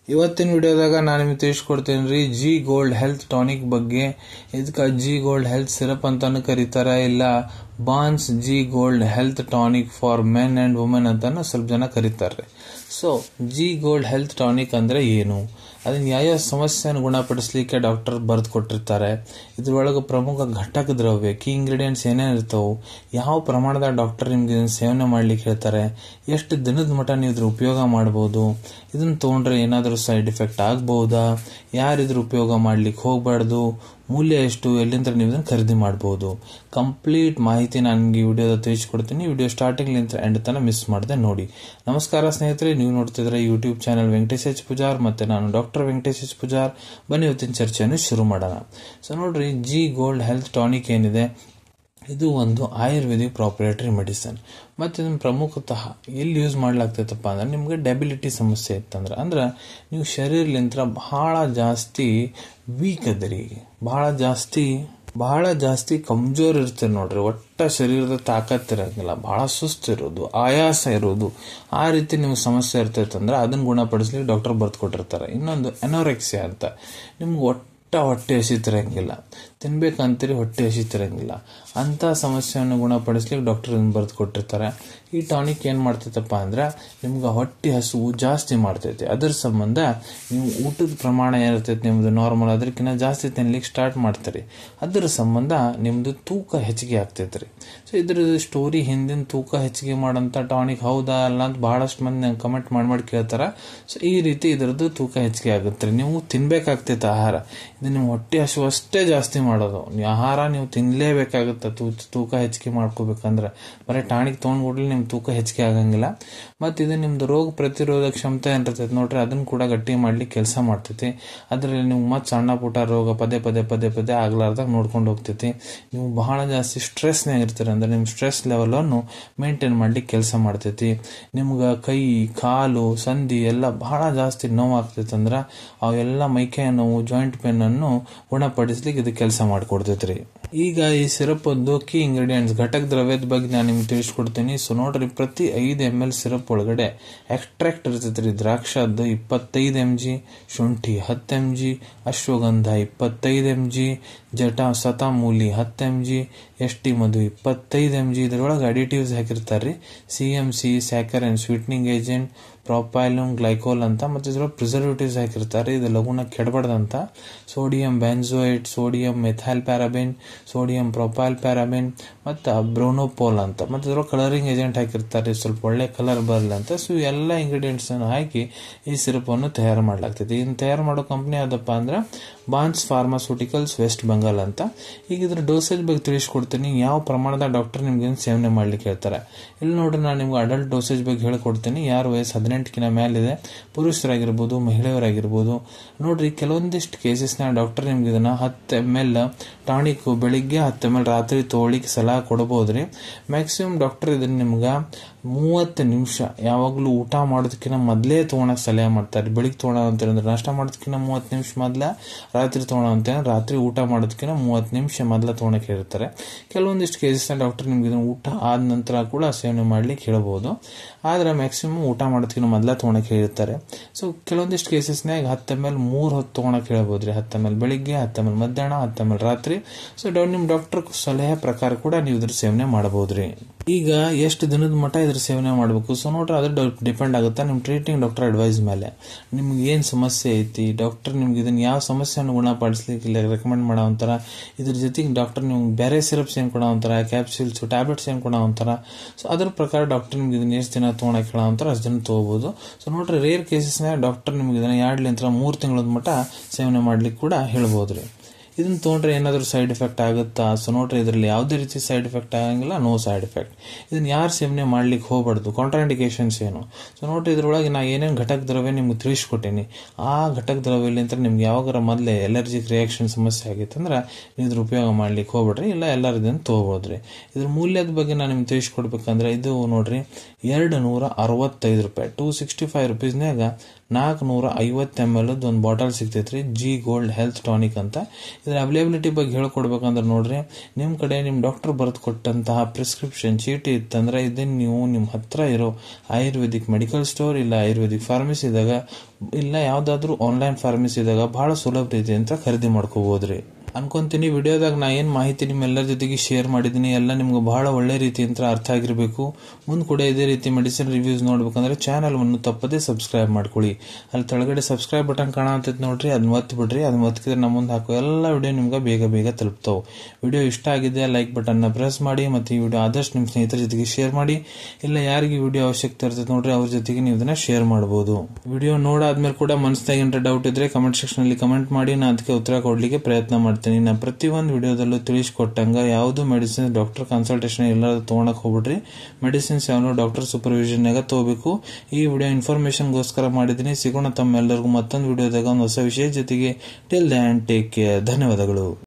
ಇವತ್ತಿನ ವಿಡಿಯೋದಾಗ ನಾನು ನಿಮಗೆ ತಿಳಿಸ್ಕೊಡ್ತೇನೆ ರೀ ಜಿ ಗೋಲ್ಡ್ ಹೆಲ್ತ್ ಟಾನಿಕ್ ಬಗ್ಗೆ. ಇದಕ್ಕೆ ಜಿ ಗೋಲ್ಡ್ ಹೆಲ್ತ್ ಸಿರಪ್ ಅಂತಾನು ಕರೀತಾರೆ, ಇಲ್ಲ ಬಾನ್ಸ್ G gold health tonic for men and women ಅಂತಾನು ಸ್ವಲ್ಪ ಜನ ಕರೀತಾರೆ. So G gold health tonic ಅಂದ್ರೆ ಏನು, ಅದನ್ನ ಯಾವ ಸಮಸ್ಯೆಯನ್ನು ಗುಣಪಡಿಸಲಿಕ್ಕೆ ಡಾಕ್ಟರ್ ಬರೆದು ಕೊಟ್ಟಿರ್ತಾರೆ, ಇದ್ರೊಳಗೆ ಪ್ರಮುಖ ಘಟಕ ದ್ರವ್ಯ ಕೀ ಇಂಗ್ರೀಡಿಯೆಂಟ್ಸ್ ಏನೇನು ಇರ್ತಾವೆ, ಯಾವ ಪ್ರಮಾಣದ ಡಾಕ್ಟರ್ ನಿಮ್ಗೆ ಇದನ್ನ ಸೇವನೆ ಮಾಡ್ಲಿಕ್ಕೆ ಹೇಳ್ತಾರೆ, ಎಷ್ಟು ದಿನದ ಮಟ್ಟ ನೀವು ಇದ್ರ ಉಪಯೋಗ ಮಾಡ್ಬೋದು, ಇದನ್ನ ತಗೊಂಡ್ರೆ ಏನಾದರೂ ಸೈಡ್ ಎಫೆಕ್ಟ್ ಆಗ್ಬಹುದಾ, ಯಾರಿದ್ರ ಉಪಯೋಗ ಮಾಡ್ಲಿಕ್ಕೆ ಹೋಗ್ಬಾರ್ದು, ಮೂಲ್ಯ ಎಷ್ಟು, ಎಲ್ಲಿಂದ ನೀವು ಇದನ್ನು ಖರೀದಿ ಮಾಡಬಹುದು, ಕಂಪ್ಲೀಟ್ ಮಾಹಿತಿ ನಾನು ನಿಮಗೆ ಈ ವಿಡಿಯೋದ ತಿಳಿಸ್ಕೊಡ್ತೀನಿ. ವಿಡಿಯೋ ಸ್ಟಾರ್ಟಿಂಗ್ ಲಿಂದ ಎಂಡ್ ತನಕ ಮಿಸ್ ಮಾಡದೆ ನೋಡಿ. ನಮಸ್ಕಾರ ಸ್ನೇಹಿತರೆ, ನೀವು ನೋಡ್ತಿದ್ರೆ YouTube channel Venkatesh H Poojar, ಮತ್ತೆ ನಾನು ಡಾಕ್ಟರ್ ವೆಂಕಟೇಶ್ ಎಚ್ ಪೂಜಾರ್. ಬನ್ನಿ ಇವತ್ತಿನ ಚರ್ಚೆಯನ್ನು ಶುರು ಮಾಡೋಣ. ಸೊ ನೋಡ್ರಿ, ಜಿ ಗೋಲ್ಡ್ ಹೆಲ್ತ್ ಟಾನಿಕ್ ಏನಿದೆ, ಇದು ಒಂದು ಆಯುರ್ವೇದಿಕ್ ಪ್ರಾಪ್ರೇಟರಿ ಮೆಡಿಸಿನ್. ಮತ್ತು ಇದನ್ನು ಪ್ರಮುಖತಃ ಎಲ್ಲಿ ಯೂಸ್ ಮಾಡ್ಲಾಗ್ತೈತಪ್ಪ ಅಂದ್ರೆ ನಿಮ್ಗೆ ಡೆಬಿಲಿಟಿ ಸಮಸ್ಯೆ ಇತ್ತಂದ್ರೆ, ಅಂದ್ರೆ ನೀವು ಶರೀರಲಿಂತ್ರ ಬಹಳ ಜಾಸ್ತಿ ವೀಕ್ ಅದರಿ, ಬಹಳ ಜಾಸ್ತಿ ಕಮ್ಜೋರ್ ಇರ್ತೀರಿ ನೋಡ್ರಿ, ಒಟ್ಟ ಶರೀರದ ತಾಕತ್ತಿರಂಗಿಲ್ಲ, ಬಹಳ ಸುಸ್ತಿರೋದು, ಆಯಾಸ ಇರೋದು, ಆ ರೀತಿ ನಿಮ್ಗೆ ಸಮಸ್ಯೆ ಇರ್ತೈತಂದ್ರೆ ಅದನ್ನ ಗುಣಪಡಿಸ್ಲಿಕ್ಕೆ ಡಾಕ್ಟರ್ ಬರ್ದು ಕೊಟ್ಟಿರ್ತಾರೆ. ಇನ್ನೊಂದು ಅನೋರೆಕ್ಸಿಯಾ ಅಂತ, ನಿಮ್ಗೆ ಹೊಟ್ಟೆ ಹಸಿತಿರಂಗಿಲ್ಲ, ತಿನ್ಬೇಕಂತೀರಿ ಹೊಟ್ಟೆ ಹಸಿತಿರಂಗಿಲ್ಲ, ಅಂತ ಸಮಸ್ಯೆಯನ್ನು ಗುಣಪಡಿಸ್ಲಿಕ್ಕೆ ಡಾಕ್ಟರ್ ಬರೆದು ಕೊಟ್ಟಿರ್ತಾರೆ. ಈ ಟಾನಿಕ್ ಏನ್ ಮಾಡ್ತೈತಪ್ಪ ಅಂದ್ರೆ ನಿಮ್ಗೆ ಹೊಟ್ಟೆ ಹಸುವು ಜಾಸ್ತಿ ಮಾಡ್ತೈತಿ. ಅದರ ಸಂಬಂಧ ನೀವು ಊಟದ ಪ್ರಮಾಣ ಏನಿರ್ತೈತಿ ನಿಮ್ದು ನಾರ್ಮಲ್ ಅದಕ್ಕಿಂತ ಜಾಸ್ತಿ ತಿನ್ಲಿಕ್ಕೆ ಸ್ಟಾರ್ಟ್ ಮಾಡ್ತೀರಿ. ಅದರ ಸಂಬಂಧ ನಿಮ್ದು ತೂಕ ಹೆಚ್ಚಿಗೆ ಆಗ್ತೈತ್ರಿ. ಸೊ ಇದ್ರ ಸ್ಟೋರಿ, ಹಿಂದಿನ ತೂಕ ಹೆಚ್ಚಿಗೆ ಮಾಡೋಂಥ ಟಾನಿಕ್ ಹೌದಾ ಅಲ್ಲ ಅಂತ ಬಹಳಷ್ಟು ಮಂದಿ ಕಮೆಂಟ್ ಮಾಡಿ ಕೇಳ್ತಾರ. ಸೊ ಈ ರೀತಿ ಇದರದ್ದು ತೂಕ ಹೆಚ್ಚಿಗೆ ಆಗುತ್ತೆ. ನೀವು ತಿನ್ಬೇಕಾಗ್ತೈತೆ ಆಹಾರ, ಇದು ನಿಮ್ಮ ಹೊಟ್ಟೆ ಹಸು ಅಷ್ಟೇ ಜಾಸ್ತಿ ಮಾಡೋದು. ಆಹಾರ ನೀವು ತಿನ್ಲೇಬೇಕಾಗುತ್ತೆ ತೂಕ ಹೆಚ್ಚಿಗೆ ಮಾಡ್ಕೋಬೇಕಂದ್ರೆ. ಬರೀ ಟಾನಿಕ್ ತೊಗೊಂಡ್ಬಿಡ್ಲಿ ನಿಮ್ ತೂಕ ಹೆಚ್ಚಿಗೆ ಆಗಂಗಿಲ್ಲ. ಮತ್ತು ಇದು ನಿಮ್ದು ರೋಗ ಪ್ರತಿರೋಧ ಕ್ಷಮತೆ ಏನಿರ್ತೈತಿ ನೋಡ್ರಿ, ಅದನ್ನ ಕೂಡ ಗಟ್ಟಿ ಮಾಡ್ಲಿಕ್ಕೆ ಕೆಲಸ ಮಾಡ್ತೈತಿ. ಅದ್ರಲ್ಲಿ ನೀವು ಮತ್ತೆ ಸಣ್ಣ ಪುಟ್ಟ ರೋಗ ಪದೇ ಆಗ್ಲಾರ್ದಾಗ ನೋಡ್ಕೊಂಡು ಹೋಗ್ತೈತಿ. ನೀವು ಬಹಳ ಜಾಸ್ತಿ ಸ್ಟ್ರೆಸ್ನಾಗ ಇರ್ತೀರ ಅಂದ್ರೆ ನಿಮ್ ಸ್ಟ್ರೆಸ್ ಲೆವೆಲ್ ಅನ್ನು ಮೇಂಟೈನ್ ಮಾಡ್ಲಿಕ್ಕೆ ಕೆಲಸ ಮಾಡ್ತೈತಿ. ನಿಮ್ಗ ಕೈ ಕಾಲು ಸಂಧಿ ಎಲ್ಲ ಬಹಳ ಜಾಸ್ತಿ ನೋವು ಆಗ್ತೈತಿ ಅಂದ್ರೆ ಅವೆಲ್ಲ ಮೈಕೈ ನೋವು, ಜಾಯಿಂಟ್ ಪೇನ್ ಅನ್ನು ಗುಣಪಡಿಸ್ಲಿಕ್ಕೆ ಇದು ಕೆಲಸ ಮಾಡಿಕೊಡ್ತೈತ್ರಿ. ಈಗ ಈ ಸಿರಪ್ ಒಂದು ಕೀ ಇಂಗ್ರೀಡಿಯೆಂಟ್ಸ್ ಘಟಕ ದ್ರವ್ಯದ ಬಗ್ಗೆ ನಾನು ನಿಮ್ಗೆ ತಿಳಿಸ್ಕೊಡ್ತೀನಿ. ಸೊ ನೋಡ್ರಿ, ಪ್ರತಿ 5 ml ಸಿರಪ್ ಒಳಗಡೆ ಎಕ್ಸ್ಟ್ರಾಕ್ಟ್ ಇರ್ತೈತ್ರಿ ದ್ರಾಕ್ಷದ್ದು 25 mg, ಶುಂಠಿ 10 mg, ಅಶ್ವಗಂಧ 25 mg, ಸತಾಮೂಲಿ 10 mg, ಎಷ್ಟಿ ಮಧು 25 mg. ಇದ್ರೊಳಗೆ ಅಡಿಟಿವ್ಸ್ ಹಾಕಿರ್ತಾರ್ರಿ, CMC sugar and sweetening agent, propylene glycol ಅಂತ, ಮತ್ತೆ ಇದ್ರೊಳಗೆ ಪ್ರಿಸರ್ವೇಟಿವ್ಸ್ ಹಾಕಿರ್ತಾರೆ, ಇದು ಲಘುನ ಕೆಡಬಾರ್ದಂತ, sodium benzoate, sodium methyl paraben, sodium propyl paraben, ಮತ್ತು ಬ್ರೋನೋಪೋಲ್ ಅಂತ, ಮತ್ತೆ ಇದ್ರೊಳಗೆ ಕಲರಿಂಗ್ ಏಜೆಂಟ್ ಹಾಕಿರ್ತಾರೆ, ಸ್ವಲ್ಪ ಒಳ್ಳೆ ಕಲರ್ ಬರಲಿ ಅಂತ. ಸೊ ಎಲ್ಲ ಇಂಗ್ರೀಡಿಯೆಂಟ್ಸ್ ಅನ್ನು ಹಾಕಿ ಈ ಸಿರಪ್ ಅನ್ನು ತಯಾರು ಮಾಡ್ಲಾಗ್ತೈತಿ. ಇದನ್ನ ತಯಾರು ಮಾಡೋ ಕಂಪ್ನಿ ಯಾವ್ದಪ್ಪ ಅಂದ್ರೆ ಬಾನ್ಸ್ ಫಾರ್ಮಾಸ್ಯೂಟಿಕಲ್ಸ್ ವೆಸ್ಟ್ ಬೆಂಗಾಲ್ ಅಂತ. ಈಗ ಇದ್ರ ಡೋಸೇಜ್ ಬಗ್ಗೆ ತಿಳಿಸ್ಕೊಡ್ತೀನಿ, ಯಾವ ಪ್ರಮಾಣದ ಡಾಕ್ಟರ್ ನಿಮ್ಗೆ ಸೇವನೆ ಮಾಡ್ಲಿಕ್ಕೆ ಹೇಳ್ತಾರೆ. ಇಲ್ಲಿ ನೋಡ್ರಿ, ನಾನು ನಿಮ್ಗೆ ಅಡಲ್ಟ್ ಡೋಸೇಜ್ ಬಗ್ಗೆ ಹೇಳ್ಕೊಡ್ತೀನಿ. ಯಾರು ವಯಸ್ಸು 18ಕ್ಕಿಂತ ಮೇಲಿದೆ, ಪುರುಷರಾಗಿರ್ಬೋದು ಮಹಿಳೆಯರಾಗಿರ್ಬೋದು. ನೋಡ್ರಿ, ಕೆಲವೊಂದಿಷ್ಟು ಕೇಸಸ್ನ ಡಾಕ್ಟರ್ ನಿಮ್ಗೆ ಇದನ್ನ 10 ml ಟಾನಿಕ್ ಬೆಳಿಗ್ಗೆ 10 ml ರಾತ್ರಿ ತಗೊಳ್ಳಿಕ್ಕೆ ಸಲಹೆ ಕೊಡಬಹುದ್ರಿ. ಮ್ಯಾಕ್ಸಿಮಮ್ ಡಾಕ್ಟರ್ ಇದನ್ನ ನಿಮ್ಗೆ 30 ನಿಮಿಷ ಯಾವಾಗ್ಲೂ ಊಟ ಮಾಡೋದಕ್ಕಿಂತ ಮೊದಲೇ ತಗೊಳಕ್ ಸಲಹೆ ಮಾಡ್ತಾರೆ. ಬೆಳಿಗ್ಗೆ ತಗೊಳ ಅಂತಂದ್ರೆ ನಾಷ್ಟ ಮಾಡೋದಕ್ಕಿಂತ 30 ನಿಮಿಷ ಮೊದಲ, ರಾತ್ರಿ ತಗೊಳ ಅಂತಂದ್ರೆ ರಾತ್ರಿ ಊಟ ಮಾಡೋದಕ್ಕಿಂತ 30 ನಿಮಿಷ ಮೊದಲ ತಗೊಳಕ್ ಹೇಳ್ತಾರೆ. ಕೆಲವೊಂದಿಷ್ಟು ಕೇಸಸ್ನ ಡಾಕ್ಟರ್ ನಿಮ್ಗೆ ಇದನ್ನ ಊಟ ಆದ ನಂತರ ಕೂಡ ಸೇವನೆ ಮಾಡ್ಲಿಕ್ಕೆ ಹೇಳ್ಬೋದು, ಆದ್ರೆ ಮ್ಯಾಕ್ಸಿಮಮ್ ಊಟ ಮಾಡೋದಕ್ಕಿಂತ ಮೊದಲ ತಗೊಳಕ್ ಹೇಳಿರ್ತಾರೆ. ಸೊ ಕೆಲವೊಂದಿಷ್ಟು ಕೇಸಸ್ನಾಗ 10 ml 3 ಹೊತ್ತು ತಗೊಳಕ್ ಹೇಳ್ಬೋದ್ರಿ. 10 ml ಬೆಳಿಗ್ಗೆ, 10 ml ಮಧ್ಯಾಹ್ನ, 10 ml ರಾತ್ರಿ. ಸೊ ನಿಮ್ ಡಾಕ್ಟರ್ ಸಲಹೆ ಪ್ರಕಾರ ಕೂಡ ನೀವು ಇದ್ರ ಸೇವನೆ ಮಾಡಬಹುದ್ರಿ. ಈಗ ಎಷ್ಟು ದಿನದ ಮಟ್ಟ ಇದ್ರ ಸೇವನೆ ಮಾಡಬೇಕು, ಸೊ ನೋಡ್ರಿ ಅದ್ರ ಡಿಪೆಂಡ್ ಆಗುತ್ತೆ ನಿಮ್ ಟ್ರೀಟಿಂಗ್ ಡಾಕ್ಟರ್ ಅಡ್ವೈಸ್ ಮೇಲೆ. ನಿಮ್ಗೆ ಏನ್ ಸಮಸ್ಯೆ ಐತಿ, ಡಾಕ್ಟರ್ ನಿಮ್ಗೆ ಇದನ್ನ ಯಾವ ಸಮಸ್ಯೆಯನ್ನು ಗುಣಪಡಿಸ್ಲಿಕ್ಕೆ ರೆಕಮೆಂಡ್ ಮಾಡೋ ಒಂಥರ, ಇದ್ರ ಜೊತೆಗೆ ಡಾಕ್ಟರ್ ನಿಮ್ಗೆ ಬೇರೆ ಸಿರಪ್ಸ್ ಏನ್ ಕೊಡೋ ಒಂಥರ, ಕ್ಯಾಪ್ಸೂಲ್ಸ್ ಟ್ಯಾಬ್ಲೆಟ್ಸ್ ಏನ್ ಕೊಡೋ ಒಂಥರ. ಸೊ ಅದ್ರ ಪ್ರಕಾರ ಡಾಕ್ಟರ್ ನಿಮ್ಗೆ ಇದನ್ನ ಎಷ್ಟು ದಿನ ತಗೊಳಕ್ ಹೇಳೋ ಒಂಥರ ಅಷ್ಟು ದಿನ ತಗೋಬಹುದು. ಸೊ ನೋಡ್ರಿ, ರೇರ್ ಕೇಸಸ್ನಾಗ ಡಾಕ್ಟರ್ ನಿಮ್ಗೆ ಇದನ್ನ 2 ತಿಂಗಳ ಮಟ್ಟ ಸೇವನೆ ಮಾಡ್ಲಿಕ್ಕೆ ಕೂಡ ಹೇಳ್ಬೋದ್ರಿ. ಇದನ್ನ ತೊಗೊಂಡ್ರೆ ಏನಾದರೂ ಸೈಡ್ ಎಫೆಕ್ಟ್ ಆಗುತ್ತಾ? ಸೊ ನೋಡ್ರಿ, ಇದರಲ್ಲಿ ಯಾವುದೇ ರೀತಿ ಸೈಡ್ ಎಫೆಕ್ಟ್ ಆಗಂಗಿಲ್ಲ, ನೋ ಸೈಡ್ ಎಫೆಕ್ಟ್. ಇದನ್ನ ಯಾರು ಸೇವನೆ ಮಾಡ್ಲಿಕ್ಕೆ ಹೋಗ್ಬಾರ್ದು, ಕಾಂಟ್ರಾಂಡಿಕೇಶನ್ಸ್ ಏನು? ಸೊ ನೋಡ್ರಿ, ಇದ್ರೊಳಗೆ ನಾ ಏನೇನು ಘಟಕ ದ್ರವ್ಯ ನಿಮ್ಗೆ ತಿಳಿಸ್ಕೊಟ್ಟೇನಿ, ಆ ಘಟಕ ದ್ರವ್ಯಲಿಂತ ನಿಮ್ಗೆ ಯಾವಾಗಾರ ಮೊದಲೇ ಎಲರ್ಜಿಕ್ ರಿಯಾಕ್ಷನ್ ಸಮಸ್ಯೆ ಆಗಿತ್ತು ಅಂದ್ರೆ ನೀವು ಇದ್ರ ಉಪಯೋಗ ಮಾಡ್ಲಿಕ್ಕೆ ಹೋಗ್ಬೇಡ್ರಿ, ಇಲ್ಲ ಎಲ್ಲರೂ ಇದನ್ನು ತಗೋಬೋದ್ರಿ. ಇದ್ರ ಮೂಲ್ಯದ ಬಗ್ಗೆ ನಾನು ನಿಮ್ಗೆ ತಿಳಿಸ್ಕೊಡ್ಬೇಕಂದ್ರೆ ಇದು ನೋಡ್ರಿ 265 ರೂಪಾಯಿ, 265 ರೂಪೀಸ್ನಾಗ 450 ml ಒಂದು ಬಾಟಲ್ ಸಿಗ್ತೈತ್ರಿ ಜಿ ಗೋಲ್ಡ್ ಹೆಲ್ತ್ ಟಾನಿಕ್ ಅಂತ. ಇದರ ಅವೈಲೇಬಿಲಿಟಿ ಬಗ್ಗೆ ಹೇಳ್ಕೊಡ್ಬೇಕಂದ್ರೆ ನೋಡ್ರಿ, ನಿಮ್ಮ ಕಡೆ ನಿಮ್ಮ ಡಾಕ್ಟರ್ ಬರೆದು ಕೊಟ್ಟಂತಹ ಪ್ರಿಸ್ಕ್ರಿಪ್ಷನ್ ಚೀಟಿ ಇತ್ತಂದ್ರೆ ಇದನ್ನ ನೀವು ನಿಮ್ಮ ಹತ್ರ ಇರೋ ಆಯುರ್ವೇದಿಕ್ ಮೆಡಿಕಲ್ ಸ್ಟೋರ್ ಇಲ್ಲ ಆಯುರ್ವೇದಿಕ್ ಫಾರ್ಮಸಿ ಇದ್ದಾಗ ಇಲ್ಲ ಯಾವ್ದಾದ್ರು ಆನ್ಲೈನ್ ಫಾರ್ಮಸಿ ಇದ್ದಾಗ ಬಹಳ ಸುಲಭ ರೀತಿ ಅಂತ ಖರೀದಿ ಮಾಡ್ಕೋಬಹುದ್ರಿ ಅನ್ಕೊಂತೀನಿ. ವಿಡಿಯೋದಾಗ ನಾ ಏನ್ ಮಾಹಿತಿ ನಿಮ್ಮೆಲ್ಲರ ಜೊತೆಗೆ ಶೇರ್ ಮಾಡಿದೀನಿ ಎಲ್ಲ ನಿಮ್ಗೆ ಬಹಳ ಒಳ್ಳೆ ರೀತಿ ಅಂತ ಅರ್ಥ ಆಗಿರ್ಬೇಕು. ಮುಂದ್ ಕೂಡ ಇದೇ ರೀತಿ ಮೆಡಿಸಿನ್ ರಿವ್ಯೂಸ್ ನೋಡ್ಬೇಕಂದ್ರೆ ಚಾನಲ್ ಅನ್ನು ತಪ್ಪದೇ ಸಬ್ಸ್ಕ್ರೈಬ್ ಮಾಡ್ಕೊಳ್ಳಿ. ಅಲ್ಲಿ ಕೆಳಗಡೆ ಸಬ್ಸ್ಕ್ರೈಬ್ ಬಟನ್ ಕಾಣತೈತಿ ನೋಡ್ರಿ, ಅದನ್ನ ಒತ್ತಿ ಬಿಡ್ರಿ. ಅದನ್ನ ಒತ್ತಿದ್ರೆ ನಮ್ಮ ಮುಂದೆ ಹಾಕೋ ಎಲ್ಲ ವಿಡಿಯೋ ನಿಮ್ಗೆ ಬೇಗ ಬೇಗ ತಲುಪ್ತಾವ್. ವಿಡಿಯೋ ಇಷ್ಟ ಆಗಿದೆ ಲೈಕ್ ಬಟನ್ ನ ಪ್ರೆಸ್ ಮಾಡಿ, ಮತ್ತೆ ಈ ವಿಡಿಯೋ ಆದಷ್ಟು ನಿಮ್ಮ ಸ್ನೇಹಿತರ ಜೊತೆಗೆ ಶೇರ್ ಮಾಡಿ. ಇಲ್ಲ ಯಾರಿಗೆ ವಿಡಿಯೋ ಅವಶ್ಯಕತೆ ಇರ್ತೈತೆ ನೋಡ್ರಿ ಅವ್ರ ಜೊತೆಗೆ ನೀವು ಇದನ್ನ ಶೇರ್ ಮಾಡಬಹುದು. ವಿಡಿಯೋ ನೋಡಾದ್ಮೇಲೆ ಕೂಡ ಮನಸ್ಸಿನಾಗ ಏನಾರ ಡೌಟ್ ಇದ್ರೆ ಕಮೆಂಟ್ ಸೆಕ್ಷನ್ ಅಲ್ಲಿ ಕಮೆಂಟ್ ಮಾಡಿ, ನಾ ಅದಕ್ಕೆ ಉತ್ತರ ಕೊಡ್ಲಿಕ್ಕೆ ಪ್ರಯತ್ನ ಮಾಡ್ತೀನಿ. ನಾ ಪ್ರತಿಯೊಂದು ವಿಡಿಯೋದಲ್ಲೂ ತಿಳಿಸ್ಕೊಟ್ಟಂಗ ಯಾವುದು ಮೆಡಿಸಿನ್ ಡಾಕ್ಟರ್ ಕನ್ಸಲ್ಟೇಷನ್ ಎಲ್ಲರೂ ತಗೊಳಕ್ ಹೋಗ್ಬಿಡ್ರಿ. ಮೆಡಿಸಿನ್ಸ್ ಯಾವ ಡಾಕ್ಟರ್ ಸೂಪರ್ವಿಷನ್ ನಾಗ ತಗೋಬೇಕು. ಈ ವಿಡಿಯೋ ಇನ್ಫಾರ್ಮೇಶನ್ ಗೋಸ್ಕರ ಮಾಡಿದೀನಿ. ಸಿಗೋಣ ತಮ್ಮೆಲ್ಲರಿಗೂ ಮತ್ತೊಂದು ವಿಡಿಯೋದಾಗ ಒಂದು ಹೊಸ ವಿಷಯ ಜೊತೆಗೆ. Till then take care. ಧನ್ಯವಾದಗಳು.